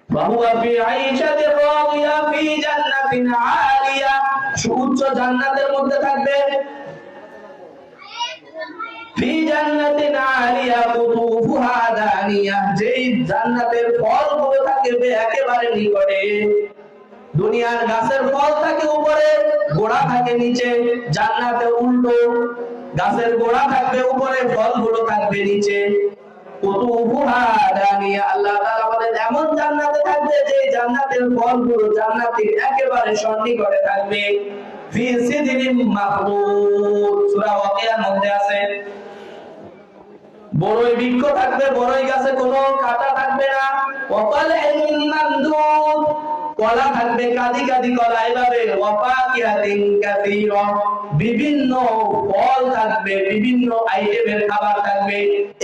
ফাহুয়া ফি আইশাতির রাদিয়া ফি জান্নাতিন আলিয়া, সুউচ্চ জান্নাতের মধ্যে থাকবে। ফি জান্নাতিন আলিয়া কুতুফুহা দানিয়া, যেই জান্নাতের ফলগুলো থাকবে একেবারে নিকটে। দুনিয়ার গাছের ফল থাকে উপরে, গোড়া থাকে নিচে। জান্নাতে উল্টো, গাছের গোড়া থাকবে উপরে, ফলগুলো থাকবে নিচে। কুতুফুহা দানিয়া, আল্লাহ তাআলা বলেন এমন জান্নাতে থাকবে যে জান্নাতের ফলগুলো জান্নাতের একেবারে সন্নিকটে থাকবে। ফি সিদরিম মাহদুদ, সূরা ওয়াকিয়ার মধ্যে আছে। বড়ই বৃক্ষ থাকবে, বড়ই গাছে কোনো কাঁটা থাকবে না। ওয়াতালহিন মামদুদ, কলা থাকবে, কাদি কাদি কলা। এভাবে ওয়াফাকিহাতিন কাসীরা, বিভিন্ন ফল থাকবে, বিভিন্ন আইটেমের খাবার থাকবে।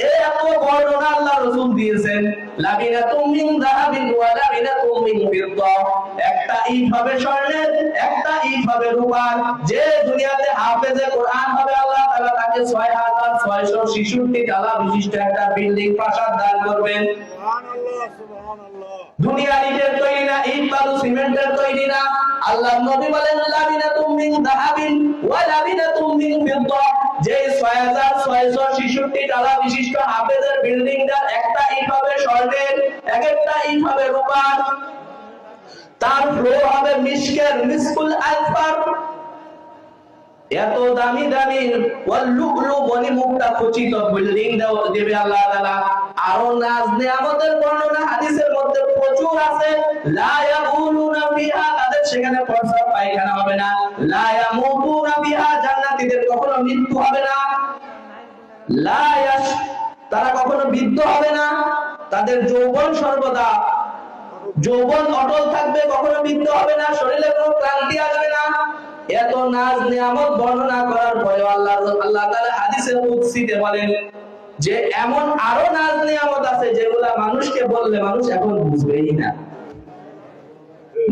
এই এত বর্ণনা আল্লাহ রাসূল দিয়েছেন। লাবিনাতুম মিন যাহাবিন ওয়া লাবিনাতুম মিন ফিদ্দা, একটা ইট হবে স্বর্ণের, একটা ইট হবে রূপার। যে দুনিয়াতে হাফেজে কোরআন হবে আল্লাহ তাআলা তাকে 6666 তলা বিশিষ্ট একটা বিল্ডিং প্রাসাদ দান করবেন। সুবহানাল্লাহ, সুবহানাল্লাহ। দুনিয়ার ইটের তৈরি না, ইট বালু সিমেন্টের তৈরি না। আল্লাহর নবী বলেন লাবিনাতুম মিন যাহাবিন ওয়া লাবিনাতুম মিন ফিদ্দা, যে 6666 তলা বিশিষ্ট হাফেজের বিল্ডিংটার একটা ইট হবে স্বর্ণের, এক একটা ইট হবে রূপার। তার ফ্লোর হবে মিশকের, মিসকুল আলফার। এত দামি দামি ওয়ালুলু বনি মুক্তা খচিত বিল্ডিং দেবে আল্লাহ তাআলা। আরো নাজ নিয়ামতের বর্ণনা হাদিসের মধ্যে প্রচুর আছে। লা ইয়াকুলুনা ফিহা, তাদের সেখানে প্রস্রাব পায়খানা হবে না। লা ইয়ামুতুনা ফিহা, জান্নাতীদের কখনো মৃত্যু হবে না। লা ইয়াশ, তারা কখনো বৃদ্ধ হবে না। তাদের যৌবন সর্বদা, যৌবন অটল থাকবে, কখনো বৃদ্ধ হবে না, শরীরে কোনো ক্লান্তি আসবে না। এত নাজ নিয়ামত বর্ণনা করার পরে আল্লাহ তাআলা হাদিসে কুদসিতে বলেন যে এমন আরো নাজ নিয়ামত আছে যেগুলা মানুষকে বললে মানুষ এখন বুঝবেই না,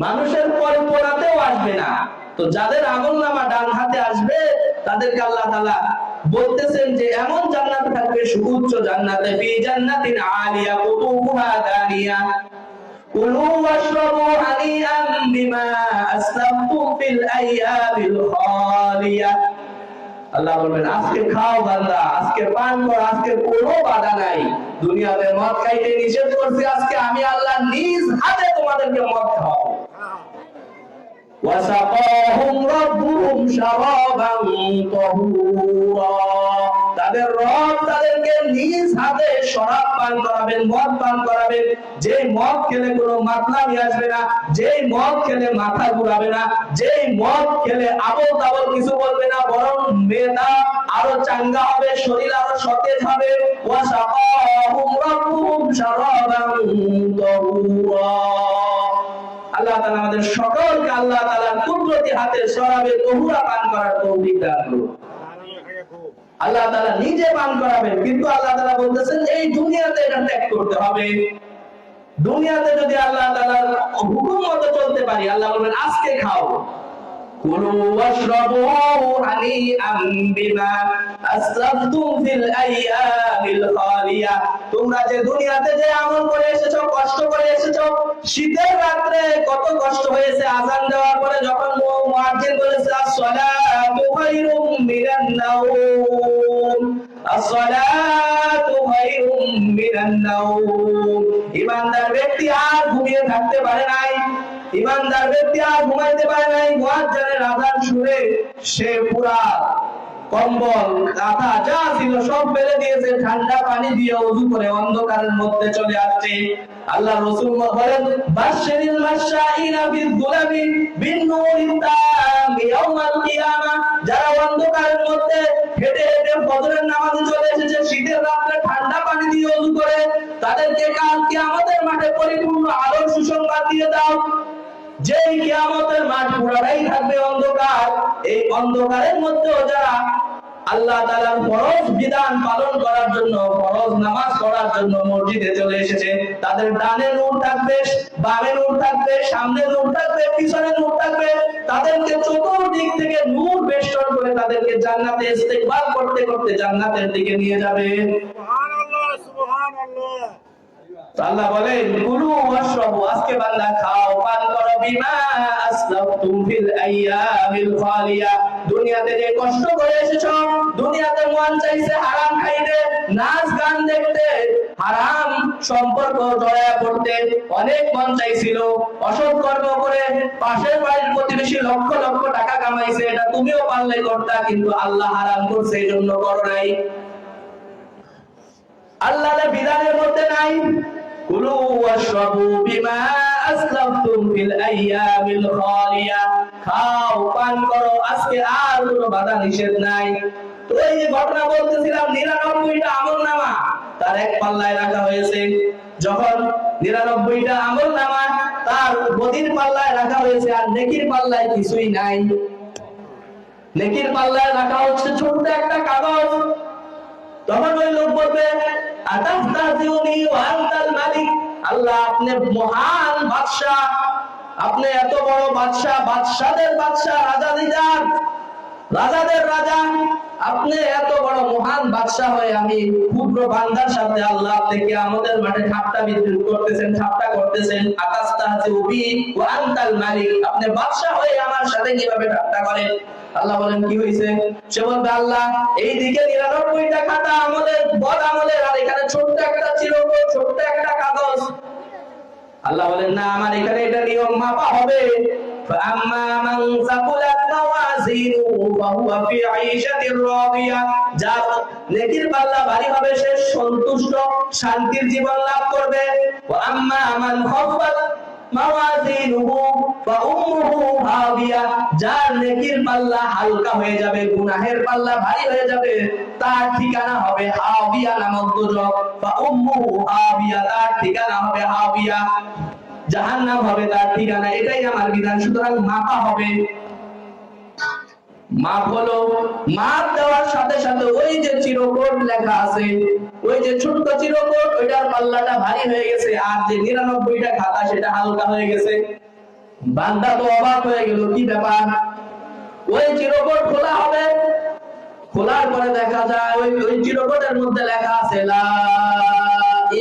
মানুষের কল্পনাতেও আসবে না। তো যাদের আমলনামা ডান হাতে আসবে তাদেরকে আল্লাহ তাআলা বলতেছেন যে এমন জান্নাত থাকবে, সুউচ্চ জান্নাতে, ফি জান্নাতিন আলিয়া কুতুফুহা দানিয়া, কুলু ওয়াশরাবু হানিআন বিমা আসলাফতুম ফিল আইয়ামিল খালিয়া। আল্লাহ বলবেন আজকে খাও বান্দা, আজকে পান করো, আজকে কোনো বাধা নাই। দুনিয়াতে মদ খাইতে নিষেধ করছি, আজকে আমি আল্লাহ নিজ হাতে তোমাদেরকে মদ খাওয়াবো। ওয়াসাকাহুম রাব্বুহুম শারাবান তাহুরা, তাদের রব তাদেরকে নিজ হাতে শরাব পান করাবেন, মদ পান করাবেন। যে মদ খেলে কোনো মাতলামি আসবে না, যে মদ খেলে মাথা ঘুরাবে না, যে মদ খেলে আবল তাবল কিছু বলবে না, বরং মেধা আরো চাঙ্গা হবে, শরীর আরো সতেজ হবে। ওয়াসাকাহুম রাব্বুহুম শারাবান তাহুরা। আল্লাহ তাআলা আমাদের সকলকে আল্লাহ তাআলার কুদরতি হাতে শরাবে তহুরা পান করার তৌফিক দান করুন। আল্লাহ তাআলা নিজে পান করাবেন, কিন্তু আল্লাহ তাআলা বলতেছেন এই দুনিয়াতে এটা ত্যাগ করতে হবে। দুনিয়াতে যদি আল্লাহ তাআলার হুকুম মতো চলতে পারি, আল্লাহ বলবেন আজকে খাও। কুলু ওয়াশরাবু হানিআন বিমা আসলাফতুম ফিল আইয়ামিল খালিয়া, তোমরা যে দুনিয়াতে যে আমল করে এসেছো, কষ্ট করে এসেছো, শীতের রাতে কত কষ্ট হয়েছে। আযান দেওয়ার পরে যখন মুয়াজ্জিন বলেছে as-সালাতু খায়রুম মিনান নাওম, as-সালাতু খায়রুম মিনান নাওম, ঈমানদার ব্যক্তি আর ঘুমিয়ে থাকতে পারে নাই, ঈমানদার ব্যক্তি আর ঘুমাইতে পারে নাই। মুয়াজ্জিনের আযান শুনে সে পুরা কম্বল কাঁথা যা ছিল সব ফেলে দিয়েছে, ঠান্ডা পানি দিয়ে ওযু করে অন্ধকারের মধ্যে চলে আসছে। আল্লাহ রাসূল বলেন বাশশিরিল মাশাইনা বিদ-দুলামি বিন-নূরিত তাম ইয়াউমাল কিয়ামা, যারা অন্ধকারের মধ্যে হেঁটে হেঁটে ফজরের নামাজে চলে এসেছে, শীতের রাতে ঠান্ডা পানি দিয়ে ওযু করে, তাদেরকে কাল কিয়ামতের মাঠে পরিপূর্ণ আলোর সুসংবাদ দিয়ে দাও। যেই কিয়ামতের মাঠ পুরাটাই থাকবে অন্ধকার, এই অন্ধকারের মধ্যেও যারা আল্লাহ তাআলার ফরজ বিধান পালন করার জন্য, ফরজ নামাজ পড়ার জন্য মসজিদে চলে এসেছে, তাদের ডানে নূর থাকবে, বামে নূর থাকবে, সামনে নূর থাকবে, পিছনে নূর থাকবে। তাদেরকে চতুর্দিক থেকে নূর বেষ্টন করে তাদেরকে জান্নাতে ইস্তেকবাল করতে করতে জান্নাতের দিকে নিয়ে যাবে। সুবহানাল্লাহ, সুবহানাল্লাহ। আল্লাহ বলেন কুলু ওয়াশরাবু, আজকে বান্দা খাও পান করো বিমা আসলাফতুম ফিল আইয়ামিল খালিয়া। দুনিয়াতে যে কষ্ট করে এসেছো, দুনিয়াতে মন চাইছে হারাম খাইতে, নাচ গান দেখতে, হারাম সম্পর্ক জড়ায় পড়তে, অনেক মন চাইছিল, অসৎ কর্ম করে পাশের বাড়ির প্রতিবেশী লক্ষ লক্ষ টাকা কামাইছে, এটা তুমিও পারলে করতা, কিন্তু আল্লাহ হারাম করছে, এই জন্য করো নাই। আল্লাহর বিধানের মধ্যে নাই কুলু ওয়াশরাবু বিমা আসলাফতুম ফিল আইয়ামিল খালিয়া, খাও পান করো, আজকে আর কোনো বাধা নিষেধ নাই। তো এই যে ঘটনা বলতেছিলাম, 99টা আমলনামা তার এক পাল্লায় রাখা হয়েছে। যখন 99টা আমলনামা তার বদির পাল্লায় রাখা হয়েছে, আর নেকির পাল্লায় কিছুই নাই। নেকির পাল্লায় রাখা হচ্ছে ছোট্ট একটা কাগজ। তখন ওই লোক বলবে আতাস্তাজিউনি ওয়া আনতাল মালিক, আল্লাহ আপনি মহান বাদশা, আপনি এত বড় বাদশা, বাদশাদের বাদশা, রাজাদিদার, রাজাদের রাজা, আপনি এত বড় মহান বাদশা হয়ে আমি ক্ষুদ্র বান্দার সাথে আল্লাহ থেকে আমাদের মাঠে ঠাট্টা বিদ্রুপ করতেছেন, ঠাট্টা করতেছেন। আতাস্তাজিউনি ওয়া আনতাল মালিক, আপনি বাদশা হয়ে আমার সাথে কিভাবে ঠাট্টা করেন? আল্লাহ বলেন কি হয়েছে? সে বলবে আল্লাহ এইদিকে 99টা খাতা আমলের, বদ আমলের, আর এখানে ছোট্ট একটা চিরকুট, ছোট্ট একটা কাগজ। আল্লাহ বলেন না, আমার এখানে এটা নিয়ম মাপা হবে। ফাআম্মা মান সাকুলাত মাওয়াজিনুহু ফাহুয়া ফি আইশাতির রাদিয়া, যার নেকির পাল্লা ভারী হবে সে সন্তুষ্ট শান্তির জীবন লাভ করবে। ওয়া আম্মা মান খাফফাত মাওয়াজিনুহু ফাউম্মুহু হাবিয়া, যার নেকির পাল্লা হালকা হয়ে যাবে, গুনাহের পাল্লা ভারী হয়ে যাবে, তার ঠিকানা হবে হাবিয়া নামক দোজখ। ফাউম্মুহু হাবিয়া, তার ঠিকানা হবে হাবিয়া, জাহান্নাম হবে তার ঠিকানা। এটাই আমার বিধান। সুতরাং মাপা হবে। মাপ হলো, মাপ দেওয়ার সাথে সাথে ওই যে চিরকুট লেখা আছে, ওই যে ছোট্ট চিরকুট, ওইটার পাল্লাটা ভারী হয়ে গেছে, আর যে 99টা খাতা সেটা হালকা হয়ে গেছে। বান্দা তো অবাক হয়ে গেল, কি ব্যাপার? ওই চিরকুট খোলা হবে, খোলার পরে দেখা যায় ওই চিরকুটের মধ্যে লেখা আছে লা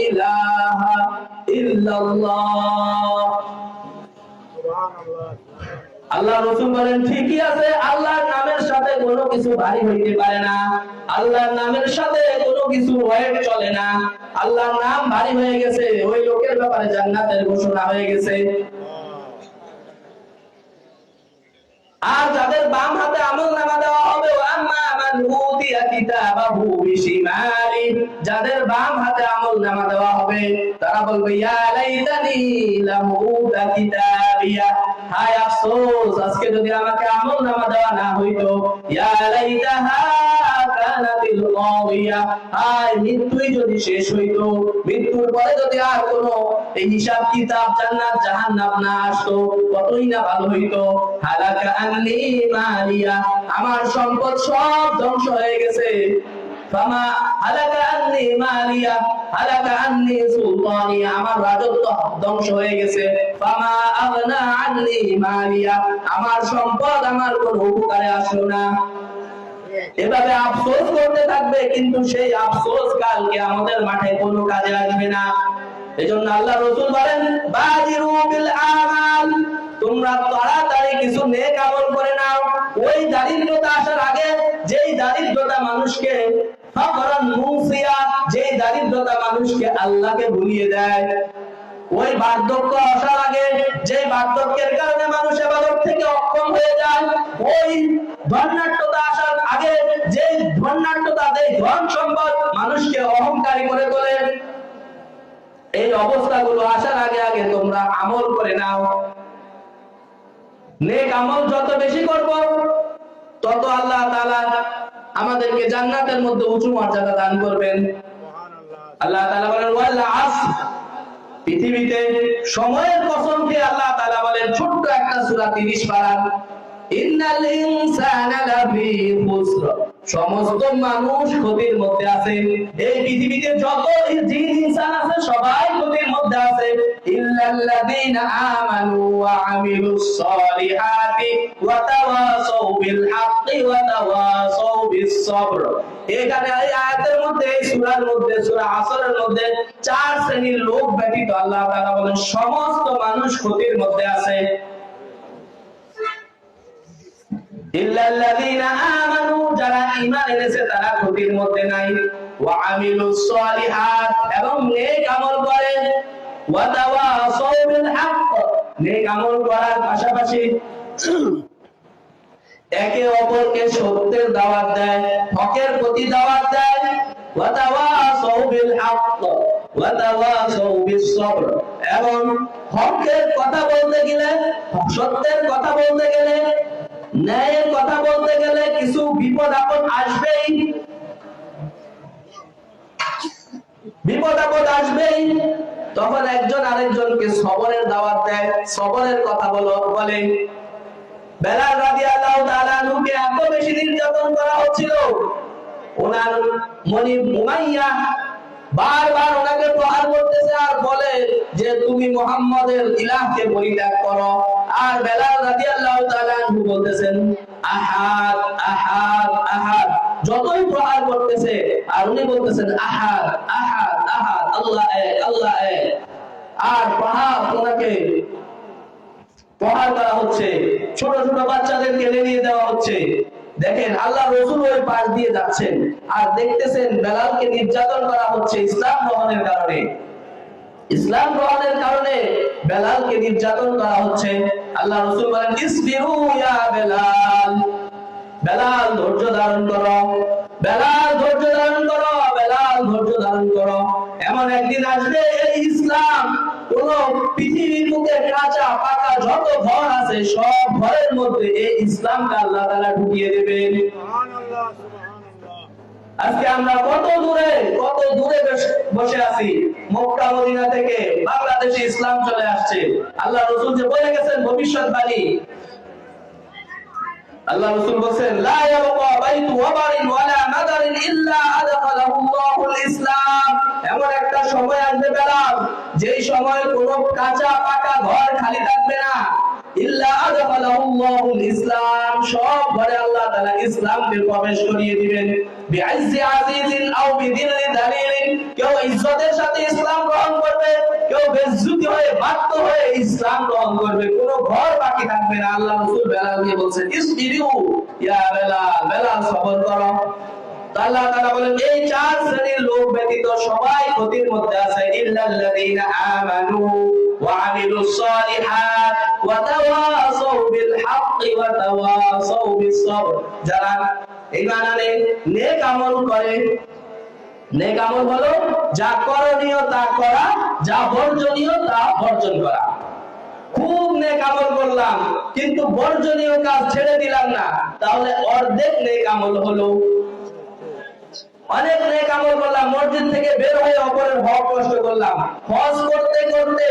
ইলাহা ইল্লাল্লাহ। সুবহানাল্লাহ। আল্লাহ রাসূল বলেন ঠিকই আছে, আল্লাহর নামের সাথে কোনো কিছু ভারী হইতে পারে না, আল্লাহর নামের সাথে কোনো কিছু ওয়েট চলে না। আল্লাহর নাম ভারী হয়ে গেছে, ওই লোকের ব্যাপারে জান্নাতের ঘোষণা হয়ে গেছে। আর যাদের বাম হাতে আমলনামা দেওয়া হবে, আম্মা মান উতিয়া কিতাবাহু বিশিমালি, যাদের বাম হাতে আমলনামা দেওয়া হবে তারা বলবে ইয়া লাইতানি লাম উতা কিতাবিয়া, হায় আফসোস আজকে যদি আমাকে আমলনামা দেওয়া না হইতো। ইয়া লাইতাহা কানাতিল কাদিয়া, হায় মৃত্যুই যদি শেষ হইতো, মৃত্যুর পরে যদি আর কোনো এই হিসাব কিতাব জান্নাত জাহান্নাম না আসতো, কতই না ভালো হইতো। হালাকা আন্নি মালিয়া, আমার সম্পদ সব ধ্বংস হয়ে গেছে। ফামা হালাকা আন্নি মালিয়া হালাকা আন্নি সুলতানিয়া, আমার রাজত্ব ধ্বংস হয়ে গেছে। ফামা আগনা আন্নি মালিয়া, আমার সম্পদ আমার কোনো উপকারে আসলো না। এভাবে আফসোস করতে থাকবে, কিন্তু সেই আফসোস কালকে আমাদের মাঠে কোনো কাজে আসবে না। এজন্য আল্লাহ রাসূল বলেন বাদিরু বিল আমাল, তোমরা তাড়াতাড়ি কিছু নেক আমল করে নাও। ওই দারিদ্রতা আসার আগে, যেই দারিদ্রতা মানুষকে ফাকরান মুসিয়া, যেই দারিদ্রতা মানুষকে আল্লাহকে ভুলিয়ে দেয়, ওই বার্ধক্য আসার আগে, যে বার্ধক্যের কারণে মানুষ ইবাদত থেকে অক্ষম হয়ে যায়, ওই ধনাঢ্যতা আসার আগে, যে ধনাঢ্যতা দেয় ধন সম্পদ মানুষকে অহংকারী করে তোলে, এই অবস্থাগুলো আসার আগে আগে তোমরা আমল করে নাও। নেক আমল যত বেশি করব, তত আল্লাহ তাআলা আমাদেরকে জান্নাতের মধ্যে উঁচু মর্যাদা দান করবেন। আল্লাহ তাআলা বলেন ওয়াল আসর, পৃথিবীতে সময়ের কসম খেয়ে আল্লাহ তাআলা বলেন, ছোট্ট একটা সূরা 30 পারা, ইন্নাল ইনসানা লাফি খুসর, সমস্ত মানুষ ক্ষতির মধ্যে আছে। এই পৃথিবীতে যত জিন ইনসান আছে সবাই ক্ষতির মধ্যে আছে। ইল্লাল্লাযীনা আমানু ওয়া আমিলুস সলিহাতি ওয়া তাওয়াসাউ বিল হাক্কি ওয়া তাওয়াসাউ বিস সবর। এখানে এই আয়াতের মধ্যে, এই সূরার মধ্যে, সূরা আসরের মধ্যে চার শ্রেণীর লোক ব্যতীত আল্লাহ তাআলা বলেন সমস্ত মানুষ ক্ষতির মধ্যে আছে। ইল্লাল্লাযীনা আমানু, যারা ঈমান এনেছে তারা ক্ষতির মধ্যে নাই। ওয়া আমিলুস সলিহাত, এবং নেক আমল করে। ওয়া তাওয়াসাউ বিল হক, নেক আমল করার পাশাপাশি একে অপরকে সত্যের দাওয়াত দেয়, হকের প্রতি দাওয়াত দেয়। ওয়া তাওয়াসাউ বিল হক ওয়া তাওয়াসাউ বিস সবর, এবং হকের কথা বলতে গেলে, সত্যের কথা বলতে গেলে, ন্যায়ের কথা বলতে গেলে কিছু বিপদ আপদ আসবেই, বিপদ আপদ আসবেই। তখন একজন আরেকজনকে সবরের দাওয়াত দেয়, সবরের কথা বলে। বেলাল রাদিয়াল্লাহু তাআলা আনহুকে এত বেশি নির্যাতন করা হচ্ছিল, ওনার মনিব উমাইয়া বারবার ওনাকে প্রহার করতেছে আর বলে যে তুমি মুহাম্মাদের ইলাহকে পরিত্যাগ করো। আর বেলাল রাদিয়াল্লাহু তাআলা আনহু বলতেছেন আহাদ আহাদ আহাদ, যতই প্রহার করতেছে আর উনি বলতেছেন আহাদ আহাদ আহাদ, আল্লাহ এক আল্লাহ এক। আর ওনাকে প্রহার করা হচ্ছে, ছোট ছোট বাচ্চাদেরকে নিয়ে দেওয়া হচ্ছে। দেখেন আল্লাহ রাসূল ওই পাশ দিয়ে যাচ্ছেন আর দেখতেছেন বেলালকে নির্যাতন করা হচ্ছে ইসলাম গ্রহণের কারণে। ইসলাম গ্রহণের কারণে বেলালকে নির্যাতন করা হচ্ছে। আল্লাহ রাসূল বলেন ইসবিরু ইয়া বেলাল, বেলাল ধৈর্য ধারণ করো, বেলাল ধৈর্য ধারণ করো, বেলাল ধৈর্য ধারণ করো। এমন একদিন আসবে এই ইসলাম কোন পৃথিবীর বুকে কাঁচা পাকা যত ঘর আছে সব ঘরের মধ্যে এই ইসলামকে আল্লাহ তাআলা ঢুকিয়ে দেবেন। সুবহানাল্লাহ সুবহানাল্লাহ। আজকে আমরা কত দূরে বসে আছি। মক্কা মদিনা থেকে বাংলাদেশে ইসলাম চলে আসছে। আল্লাহ রাসূল যে বলে গেছেন ভবিষ্যৎবাণী, আল্লাহ রাসূল বলেন লা ইয়াবকা বাইতু ওয়াবারিন ওয়ালা মাদারিন ইল্লা আদখালাহুল্লাহুল ইসলাম। এমন একটা সময় আসবে বেলাল, যেই সময় কোনো কাঁচা পাকা ঘর খালি থাকবে না। ইল্লা আদখালাহুল্লাহুল ইসলাম, সব ঘরে আল্লাহ তাআলা ইসলামকে প্রবেশ করিয়ে দিবেন। বিআইজি আজিজিন আও বিদিল্লি দালিলিন, কেউ ইজ্জতের সাথে ইসলাম গ্রহণ করবে, কেউ বেইজ্জতি হয়ে বাধ্য হয়ে ইসলাম গ্রহণ করবে, কোনো ঘর বাকি থাকবে না। আল্লাহ রাসূল বেলালকে বলেন ইসবিরু ইয়া বেলাল, বেলাল সবর করো। আল্লাহ তাআলা বলেন এই চার শ্রেণীর লোক ব্যতীত সবাই ক্ষতির মধ্যে আছে। ইল্লাল্লাযীনা আমানু ওয়া আমিলুস সলিহাত ওয়া তাওয়াসাউ বিল হাক্কি ওয়া তাওয়াসাউ বিস সবর, যারা ঈমান আনে, নেক আমল করে। নেক আমল হলো যা করণীয় তা করা, যা বর্জনীয় তা বর্জন করা। খুব নেক আমল করলাম কিন্তু বর্জনীয় কাজ ছেড়ে দিলাম না, তাহলে অর্ধেক নেক আমল হলো। অনেক নেক আমল করলাম, মসজিদ থেকে বের হয়ে অপরের হক নষ্ট করলাম, হজ করতে করতে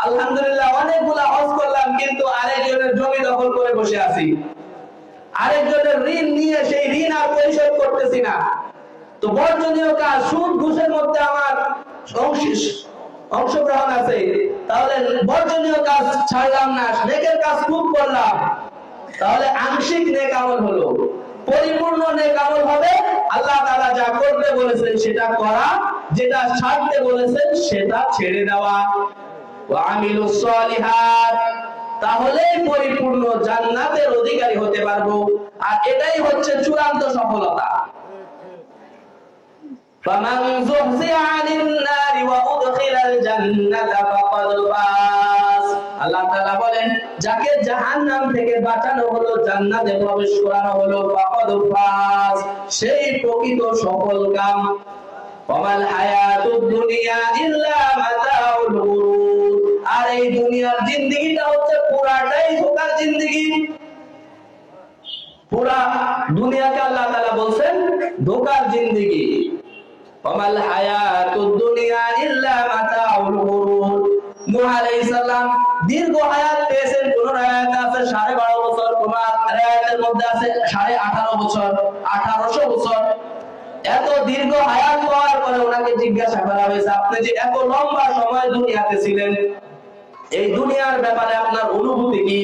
আলহামদুলিল্লাহ অনেকগুলা হজ করলাম কিন্তু আরেকজনের জমি দখল করে বসে আছি, আরেকজনের ঋণ নিয়ে সেই ঋণ আর পরিশোধ করতেছি না। তো বর্জনীয় কাজ, সুদ ঘুষের মধ্যে আমার অংশগ্রহণ আছে, তাহলে বর্জনীয় কাজ ছাড়লাম না, নেকের কাজ খুব করলাম, তাহলে আংশিক নেক আমল হলো। পরিপূর্ণ নেক আমল হবে আল্লাহ তাআলা যা করতে বলেছেন সেটা করা, যেটা ছাড়তে বলেছেন সেটা ছেড়ে দেওয়া। ওয়া আমিলুস সলিহাত, তাহলেই পরিপূর্ণ জান্নাতের অধিকারী হতে পারবো। আর এটাই হচ্ছে চূড়ান্ত সফলতা। ফামান যুহজিয়া আনিন নারি ওয়া উদখিলাল জান্নাতা ফাকাদ ফাজ। আল্লাহ তাআলা বলেন যাকে জাহান্নাম থেকে বাঁচানো হলো, জান্নাতে প্রবেশ করানো হলো, ফাকাদ ফাজ, সেই প্রকৃত সফলকাম। ওয়ামাল হায়াতুদ দুনিয়া ইল্লা মাতাউল গুরুর, আর এই দুনিয়ার জিন্দেগিটা হচ্ছে পুরাটাই ধোঁকার জিন্দেগি। পুরা দুনিয়াকে আল্লাহ তাআলা বলছেন ধোঁকার জিন্দেগি। ওয়ামাল হায়াতুদ দুনিয়া ইল্লা মাতাউল গুরুর, নূহ আলাইহিস সালাম দীর্ঘ হায়াত পেয়েছেন। কোন রায়াতে আছে 12.5 বছর, কোন রায়াতের মধ্যে আছে 18.5 বছর, 1800 বছর। এত দীর্ঘ হায়াত পাওয়ার পরে ওনাকে জিজ্ঞাসা করা হয়েছে, আপনি যে এত লম্বা সময় দুনিয়াতে ছিলেন, এই দুনিয়ার ব্যাপারে আপনার অনুভূতি কি?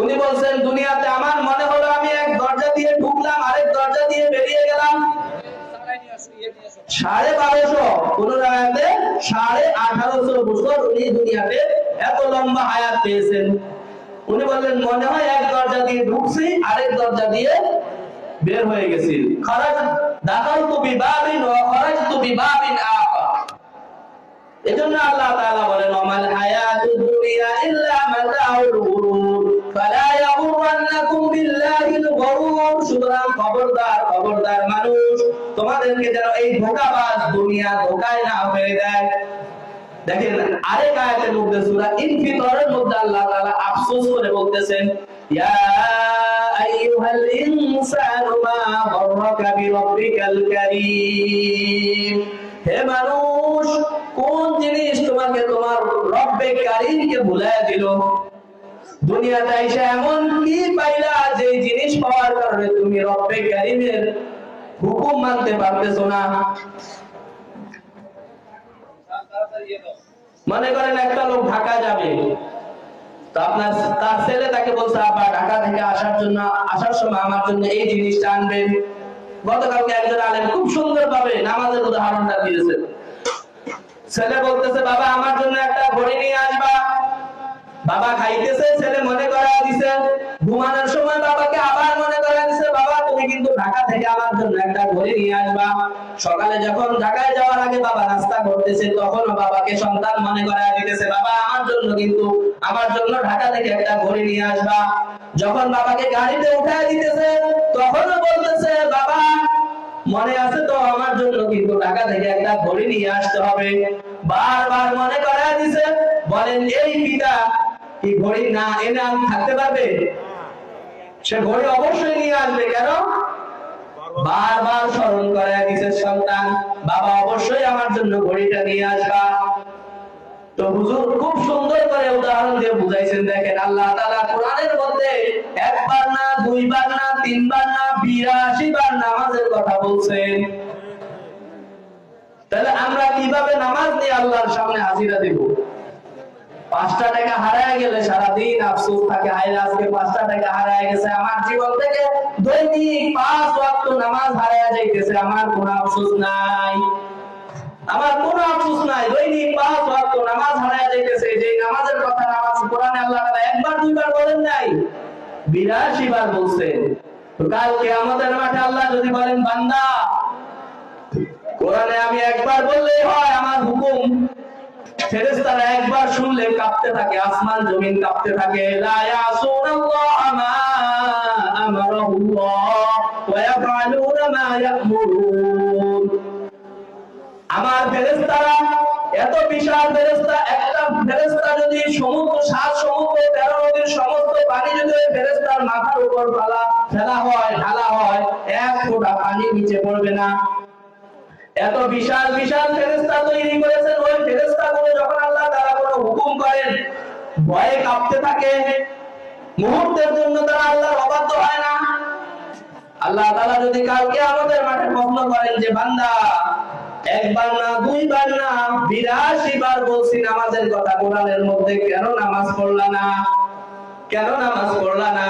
উনি বলছেন, দুনিয়াতে আমার মনে হলো আমি এক দরজা দিয়ে ঢুকলাম, আরেক দরজা দিয়ে বেরিয়ে গেলাম। 1250, কোন রায়াতে 1850 বছর উনি দুনিয়াতে এত লম্বা হায়াত পেয়েছেন। উনি বললেন, মনে হয় এক দরজা দিয়ে ঢুকছি, আরেক দরজা দিয়ে বের হয়ে গেছি। দাখালতু বিবাবিন ওয়া খারাজতু বিবাবিন আখার। এজন্য আল্লাহ তাআলা বলেন, ওমাল হায়াতুদ দুনিয়া ইল্লা মাতাউল গুরুর ফালা ইয়াগুররান্নাকুম বিল্লাহিল গরুর। সুতরাং খবরদার, খবরদার মানুষ, তোমাদেরকে যেন এই ধোঁকাবাজ দুনিয়া ধোঁকায় না ফেলে দেয়। দেখেন আরেক আয়াতের মধ্যে সূরা ইনফিতরের মধ্যে আল্লাহ তাআলা আফসোস করে বলতেছেন, ইয়া আইয়ুহাল ইনসানু মা গররাকা বিরাব্বিকাল কারীম। হে মানুষ, কোন জিনিস তোমাকে তোমার রব্বে কারীমকে ভুলায় দিল? দুনিয়াতে এসে এমন কি পাইলা যে জিনিস পাওয়ার কারণে তুমি রব্বে কারীমের হুকুম মানতে পারতেছো না? মনে করেন একটা লোক ঢাকা যাবে, তো আপনার তার ছেলে তাকে বলছে, আব্বা ঢাকা থেকে আসার সময় আমার জন্য এই জিনিসটা আনবেন। গতকালকে একজন আলেম খুব সুন্দর ভাবে নামাজের উদাহরণটা দিয়েছে। ছেলে বলতেছে, বাবা আমার জন্য একটা ঘড়ি নিয়ে আসবা। বাবা খাইতেছে, ছেলে মনে করায় দিছে। ঘুমানোর সময় বাবাকে আবার মনে করায় দিছে, বাবা তুমি কিন্তু ঢাকা থেকে আমার জন্য একটা ঘড়ি নিয়ে আসবা। সকালে যখন ঢাকায় যাওয়ার আগে বাবা নাস্তা করতেছে, তখনও বাবাকে সন্তান মনে করায় দিতেছে, বাবা আমার জন্য ঢাকা থেকে একটা ঘড়ি নিয়ে আসবা। যখন বাবাকে গাড়িতে উঠায় দিতেছে, তখনও বলতেছে, বাবা মনে আছে তো আমার জন্য কিন্তু ঢাকা থেকে একটা ঘড়ি নিয়ে আসতে হবে। বারবার মনে করায় দিছে। বলেন এই পিতা কি ঘড়ি না এনে আমি থাকতে পারবে? সে ঘড়ি অবশ্যই নিয়ে আসবে। কেন? বারবার স্মরণ করায় দিছে সন্তান, বাবা অবশ্যই আমার জন্য ঘড়িটা নিয়ে আসবা। তো হুজুর খুব সুন্দর করে উদাহরণ দিয়ে বুঝাইছেন। দেখেন আল্লাহ তাআলা কোরআনের মধ্যে একবার না, দুইবার না, তিনবার না, 82 বার নামাজের কথা বলছেন। তাহলে আমরা কিভাবে নামাজ নিয়ে আল্লাহর সামনে হাজিরা দেব? 5টা টাকা হারায় গেলে সারাদিন আফসোস থাকে, হায় আজকে 5টা টাকা হারায় গেছে। আমার জীবন থেকে দৈনিক 5 ওয়াক্ত নামাজ হারায় যাইতেছে, আমার কোনো আফসোস নাই। আমার কোনো আফসোস নাই, দৈনিক 5 ওয়াক্ত নামাজ হারায় যাইতেছে। যে নামাজের কথা নামাজ কোরআনে আল্লাহ তাআলা একবার দুইবার বলেন নাই, 82 বার বলছেন। তো কাল কিয়ামতের মাঠে আল্লাহ যদি বলেন, বান্দা কোরআনে আমি একবার বললেই হয় আমার হুকুম, ফেরেশতারা একবার শুনলে কাঁপতে থাকে, আসমান জমিন কাঁপতে থাকে। লা ইয়াসুনাল্লাহ মা আমারাহুল্লাহ ওয়া ইয়াফআলুনা মা ইয়া'মুরুন। আমার ফেরেশতারা এত বিশাল ফেরেশতা, একটা ফেরেশতা যদি সমুদ্র 7 সমুদ্র 13 নদীর সমস্ত পানি যদি ওই ফেরেশতার মাথার উপর ঢালা হয়, এক ফোঁটা পানি নিচে পড়বে না। এত বিশাল বিশাল ফেরেশতা তৈরি করেছেন। ওই ফেরেশতাগুলো যখন আল্লাহ তাআলা কোনো হুকুম করেন, ভয়ে কাঁপতে থাকে। মুহূর্তের জন্য তারা আল্লাহর অবাধ্য হয় না। আল্লাহ তাআলা যদি কাল কিয়ামতের মাঠে প্রশ্ন করেন যে, বান্দা একবার না, দুইবার না, 82 বার বলছি নামাজের কথা কোরআনের মধ্যে, কেন নামাজ পড়লা না? কেন নামাজ পড়লা না?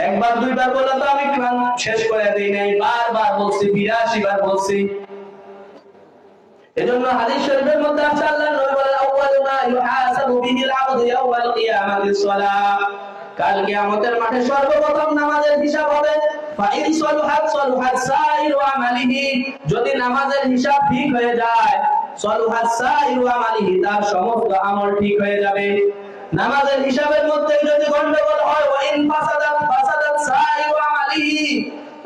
একবার দুইবার বললে তো আমি শেষ করে দেই নাই, বারবার বলছি, 82 বার বলছি। এজন্য হাদিস শরীফের মধ্যে আছে, আল্লাহর নবী বলেন, আউয়ালু মা ইউহাসাবু বিহিল আবদু ইয়াওমাল কিয়ামাতিস সালাহ। কাল কিয়ামতের মাঠে সর্বপ্রথম নামাজের হিসাব হবে। ফাইন সালুহাত সালুহাত সাইরু আমালিহি, যদি নামাজের হিসাব ঠিক হয়ে যায়, সালুহাত সাইরু আমালিহি, তার সমস্ত আমল ঠিক হয়ে যাবে। নামাজের হিসাবের মধ্যে যদি গন্ডগোল হয়, ওয়াইন ফাসাদাত সাইরু আমালিহি,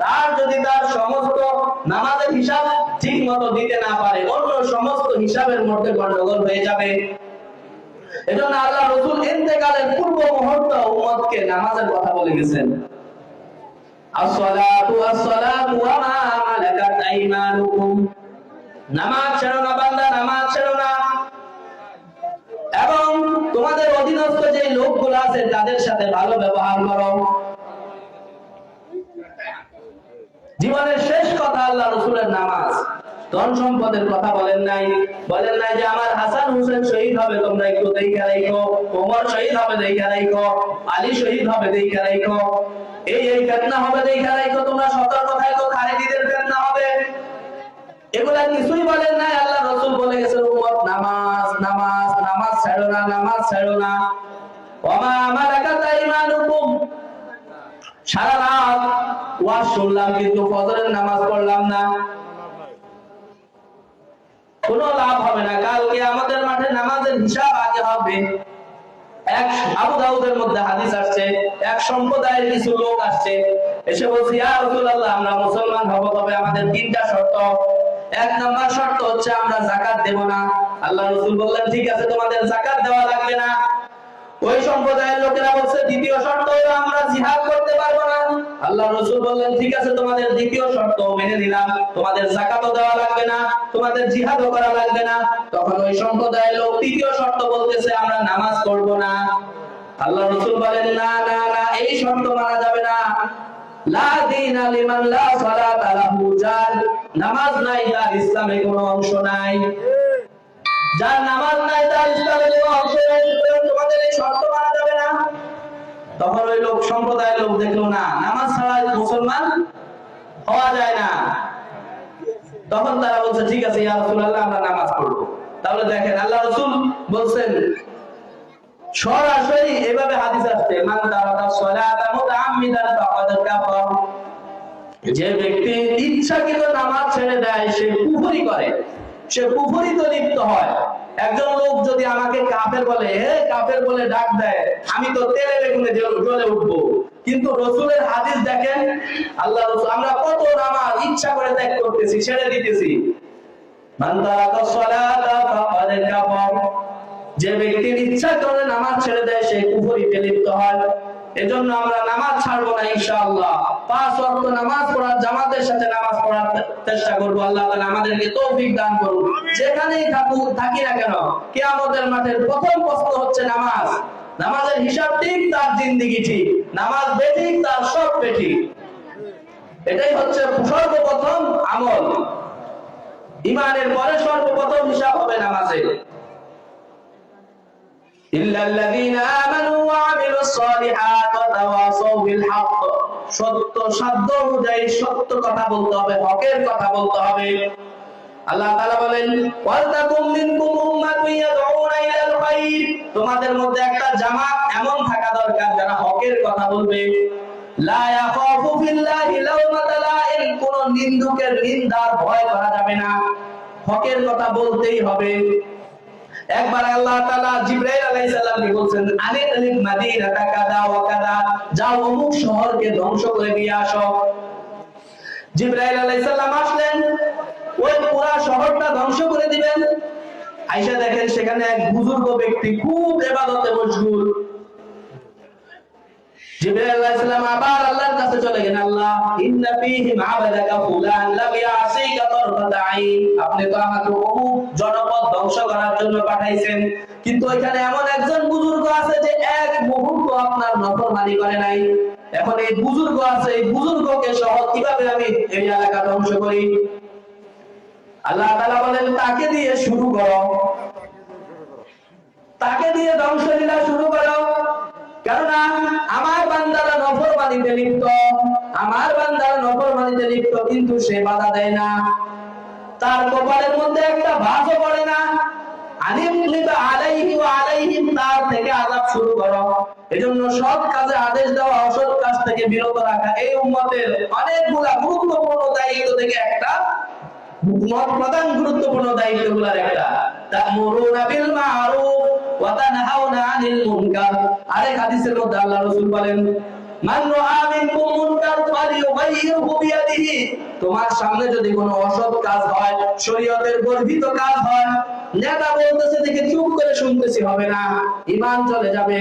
তার যদি তার সমস্ত নামাজের হিসাব ঠিক মতো দিতে না পারে, অন্য সমস্ত হিসাবের মধ্যে গন্ডগোল হয়ে যাবে। এজন্য আল্লাহ রাসূল ইন্তেকালের পূর্ব মুহূর্তে উম্মতকে নামাজের কথা বলে গেছেন। আসসালাতু ওয়াসসালামু ওয়া মা মালাকাত আইমানুকুম। নামাজ ছেড়ো না বান্দা, নামাজ ছেড়ো না। অধীনস্থ যে লোকগুলো আছে তাদের সাথে ভালো ব্যবহার করো। জীবনের শেষ কথা আল্লাহ রাসূলের নামাজ। ধন সম্পদের কথা বলেন নাই যে আমার হাসান হোসেন শহীদ হবে তোমরা একটু দেখা রাখো, ওমর শহীদ হবে দেখা রাখো, আলী শহীদ হবে দেখা রাখো, এই ফিতনা হবে দেখা রাখো, তোমরা সতর্ক থাকো, খালিদের ফিতনা হবে, এগুলা কিছুই বলেন নাই। আল্লাহ রাসূল বলে গেছেন উম্মত নামাজ নামাজ নামাজ ছাড়ো না, নামাজ ছাড়ো না। ওমা মালাকাত আইমানুকুম, সারা রাত ওয়াজ শুনলাম কিন্তু ফজরের নামাজ পড়লাম না, কোনো লাভ হবে না। কালকে আমাদের মাঠে নামাজের হিসাব আগে হবে। এক আবু দাউদের মধ্যে হাদিস আসছে, এক সম্প্রদায়ের কিছু লোক আসছে, এসে বলছে ইয়া রাসূলুল্লাহ আমরা মুসলমান হব, তবে আমাদের তিনটা শর্ত। এক নাম্বার শর্ত হচ্ছে আমরা যাকাত দেব না। আল্লাহ রাসূল বললেন ঠিক আছে তোমাদের যাকাত দেওয়া লাগবে না। ওই সম্প্রদায়ের লোকেরা বলছে দ্বিতীয় শর্ত হলো আমরা জিহাদ করতে পারবো না। আল্লাহ রাসূল বললেন ঠিক আছে তোমাদের দ্বিতীয় শর্ত মেনে নিলাম, তোমাদের যাকাতও দেওয়া লাগবে না, তোমাদের জিহাদও করা লাগবে না। তখন ওই সম্প্রদায়ের লোক তৃতীয় শর্ত বলতেছে আমরা নামাজ পড়ব না। আল্লাহ রাসূল বলেন না না না, এই শর্ত মানা যাবে না। লা দীনা লিমান লা সালাতা লাহু, যার নামাজ নাই তার ইসলামে কোনো অংশ নাই। যার নামাজ নাই তার ইসলামে কোনো অংশ নাই, তোমাদের এই শর্ত মানা যাবে না। তখন ওই লোক সম্প্রদায়ের লোক দেখলো না নামাজ ছাড়া মুসলমান হওয়া যায় না, তখন তারা বলছে ঠিক আছে ইয়া রাসূলুল্লাহ আমরা নামাজ পড়ব। তাহলে দেখেন আল্লাহ রাসূল বলছেন সরাসরি এভাবে হাদিস আসছে মান তারাকা সালাতা মুতাআম্মিদান ফাকাদ কাফার, যে ব্যক্তি ইচ্ছাকৃত নামাজ ছেড়ে দেয় সে কুফরি করে, সে কুফরিতে লিপ্ত হয়। একজন লোক যদি আমাকে কাফের বলে, হে কাফের বলে ডাক দেয়, আমি তো তেলে বেগুনে জ্বলে উঠবো। কিন্তু রাসূলের হাদিস দেখেন, আল্লাহ রাসূল আমরা কত নামাজ ইচ্ছা করে ত্যাগ করতেছি, ছেড়ে দিতেছি। মান তারাকা সালাতা ফাকাদ কাফার, যে ব্যক্তি ইচ্ছা করে নামাজ ছেড়ে দেয় সে কুফরিতে লিপ্ত হয়। এজন্য আমরা নামাজ ছাড়বো না ইনশাআল্লাহ। 5 ওয়াক্ত নামাজ পড়ার জামাতের সাথে নামাজ পড়ার চেষ্টা করব। আল্লাহ তাআলা আমাদেরকে তৌফিক দান করুন। যেখানেই থাকি না কেন কিয়ামতের মাঠের প্রথম প্রশ্ন হচ্ছে নামাজ। নামাজের হিসাব ঠিক তার জিন্দেগি ঠিক, নামাজ বেঠিক তার সব বেঠিক। এটাই হচ্ছে সর্বপ্রথম আমল। ঈমানের পরে সর্বপ্রথম হিসাব হবে নামাজের। ইল্লাল্লাযীনা আমানু ওয়া আমিলুস সালিহাত ওয়া তাওয়াসাউ বিল হক, সত্য সাধ্য অনুযায়ী সত্য কথা বলতে হবে, হকের কথা বলতে হবে। আল্লাহ তাআলা বলেন ওয়ালতাকুম মিনকুম উম্মাতুন ইয়াদউনা ইলাল খায়র, তোমাদের মধ্যে একটা জামাত এমন থাকা দরকার যারা হকের কথা বলবে। লা ইয়াখাফু ফিল্লাহি লাওমাতা লাইম, কোন নিন্দুকের নিন্দার ভয় করা যাবে না, হকের কথা বলতেই হবে। একবার আল্লাহ তাআলা জিবরাইল আলাইহিস সালামকে বলছেন আনিল মাদিনাতা কাদা ওয়া কাদা, যাও অমুক শহরকে ধ্বংস করে দিয়ে আসো। জিবরাইল আলাইহিস সালাম আসলেন, ওই পুরো শহরটা ধ্বংস করে দিবেন। আয়েশা দেখেন সেখানে এক বুজুর্গ ব্যক্তি খুব ইবাদতে মশগুল। জিবরাইল আলাইহিস সালাম আবার আল্লাহর কাছে চলে গেলেন, আল্লাহ ইন্না ফীহি মা'বাদাকা ফুলান লাম ইয়াসিকা তারফাতা আইন, আপনি তো আমাকে অমুক জনপদ ধ্বংস করার জন্য পাঠাইছেন, কিন্তু ওইখানে এমন একজন বুজুর্গ আছে যে এক মুহূর্ত আপনার নাফরমানি করে নাই। এখন এই বুজুর্গ আছে, এই বুজুর্গকে সহ কিভাবে আমি এই এলাকা ধ্বংস করি? আল্লাহ তাআলা বলেন তাকে দিয়ে শুরু করো, তাকে দিয়ে ধ্বংসলীলা শুরু করো। কেননা আমার বান্দারা নফরমানিতে লিপ্ত, আমার বান্দারা নফরমানিতে লিপ্ত, কিন্তু সে বাধা দেয় না, তার কপালের মধ্যে একটা ভাঁজও পড়ে না। আনিমলিবা আলাইহি ওয়া আলাইহিম, তার থেকে আযাব শুরু করো। এজন্য সৎ কাজে আদেশ দেওয়া, অসৎ কাজ থেকে বিরত রাখা এই উম্মতের অনেকগুলা গুরুত্বপূর্ণ দায়িত্ব থেকে একটা, প্রধান গুরুত্বপূর্ণ দায়িত্বগুলোর একটা। তা'মুরুনা বিল মা'রুফ ওয়া তানহাউনা আনিল মুনকার। আরেক হাদিসের মধ্যে আল্লাহ রাসূল বলেন মান রাআ মিনকুম মুনকার ফালিয়ুগাইয়িরহু বিয়াদিহি, তোমার সামনে যদি কোনো অসৎ কাজ হয়, শরীয়তের বর্ধিত কাজ হয়, নেতা বলতেছে দেখে চুপ করে শুনতেছি হবে না, ঈমান চলে যাবে।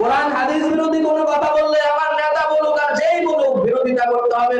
কোরআন হাদিস বিরোধী কোনো কথা বললে আমার নেতা বলুক আর যেই বলুক বিরোধিতা করতে হবে।